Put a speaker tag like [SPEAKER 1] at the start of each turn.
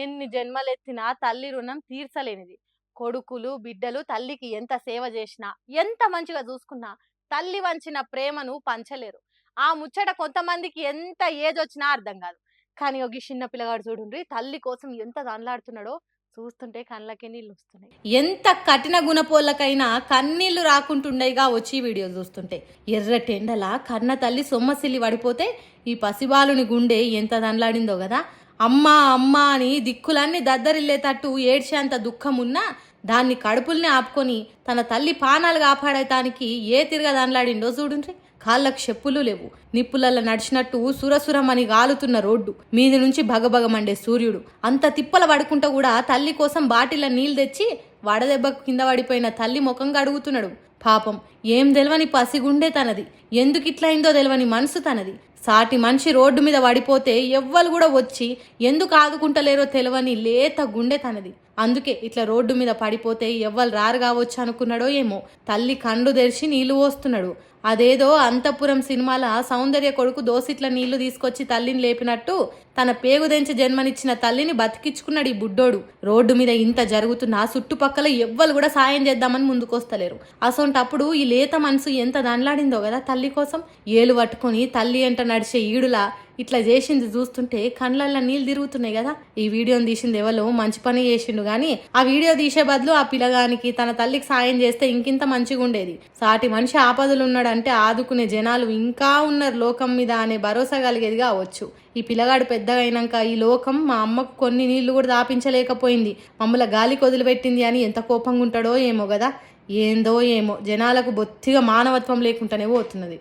[SPEAKER 1] ఎన్ని జన్మలెత్తినా తల్లి రుణం తీర్చలేనిది. కొడుకులు, బిడ్డలు తల్లికి ఎంత సేవ చేసినా, ఎంత మంచిగా చూసుకున్నా తల్లి వంచిన ప్రేమను పంచలేరు. ఆ ముచ్చట కొంతమందికి ఎంత ఏజొచ్చినా అర్థం కాదు. కానీ ఒక చిన్న పిల్లగాడు చూడుండ్రి తల్లి కోసం ఎంత తనలాడుతున్నాడో చూస్తుంటే కళ్ళకే నీళ్ళొస్తున్నాయి. ఎంత కఠిన గుణపోళ్ళకైనా కన్నీళ్లు రాకుంటుండేగా వచ్చి వీడియోలు చూస్తుంటే. ఎర్రటెండల కన్న తల్లి సొమ్మసిల్లి పడిపోతే ఈ పసిబాలుని గుండె ఎంత దండ్లాడిందో కదా. అమ్మా అమ్మా అని దిక్కులన్నీ దద్దరిల్లేటట్టు ఏడ్చేంత దుఃఖమున్నా దాన్ని కడుపుల్ని ఆపుకొని తన తల్లి పానాలు కాపాడటానికి ఏ తిరగదనలాడిండో చూడుండ్రి. కాళ్ళకు చెప్పులు లేవు, నిప్పులల్లో నడిచినట్టు సురసురమని గాలుతున్న రోడ్డు మీది నుంచి భగభగమండే సూర్యుడు. అంత తిప్పల పడుకుంటూ కూడా తల్లి కోసం బాటిల నీళ్ళు తెచ్చి వడదెబ్బకు కింద పడిపోయిన తల్లి ముఖంగా అడుగుతున్నాడు. పాపం ఏం తెలవని పసిగుండే తనది, ఎందుకిట్లయిందో తెలవని మనసు తనది. సాటి మనిషి రోడ్డు మీద పడిపోతే ఎవ్వరు కూడా వచ్చి ఎందుకు ఆదుకుంటలేరో తెలవని లేత గుండె తనది. అందుకే ఇట్లా రోడ్డు మీద పడిపోతే ఎవ్వరు రారు కావచ్చు అనుకున్నాడో ఏమో తల్లి కండ్లు తెరిచి నీళ్లు పోస్తున్నాడు. అదేదో అంతఃపురం సినిమాల సౌందర్య కొడుకు దోసిట్ల నీళ్లు తీసుకొచ్చి తల్లిని లేపినట్టు తన పేగుదెంచి జన్మనిచ్చిన తల్లిని బతికించుకున్నాడు ఈ బుడ్డోడు. రోడ్డు మీద ఇంత జరుగుతున్నా చుట్టుపక్కల ఎవ్వరు కూడా సాయం చేద్దామని ముందుకొస్తలేరు. అసొంటప్పుడు ఈ లేత మనసు ఎంత దండ్లాడిందో కదా తల్లి కోసం. ఏలు పట్టుకొని తల్లి ఎంట నడిచే ఈడులా ఇట్లా చేసింది చూస్తుంటే కళ్ళల్లో నీళ్ళు తిరుగుతున్నాయి కదా. ఈ వీడియోని తీసింది ఎవరో మంచి పని చేసిండు కానీ ఆ వీడియో తీసే బదులు ఆ పిల్లగానికి తన తల్లికి సాయం చేస్తే ఇంకింత మంచిగా ఉండేది. సాటి మనిషి ఆపదలు ఉన్నాడంటే ఆదుకునే జనాలు ఇంకా ఉన్నారు లోకం మీద అనే భరోసా కలిగేది కావచ్చు. ఈ పిల్లగాడు పెద్దగా అయినాక ఈ లోకం మా అమ్మకు కొన్ని నీళ్లు కూడా దాపించలేకపోయింది, మమ్మల్ని గాలికి వదిలిపెట్టింది అని ఎంత కోపంగా ఉంటాడో ఏమో కదా. ఏందో ఏమో జనాలకు బొత్తిగా మానవత్వం లేకుండానే పోతున్నది.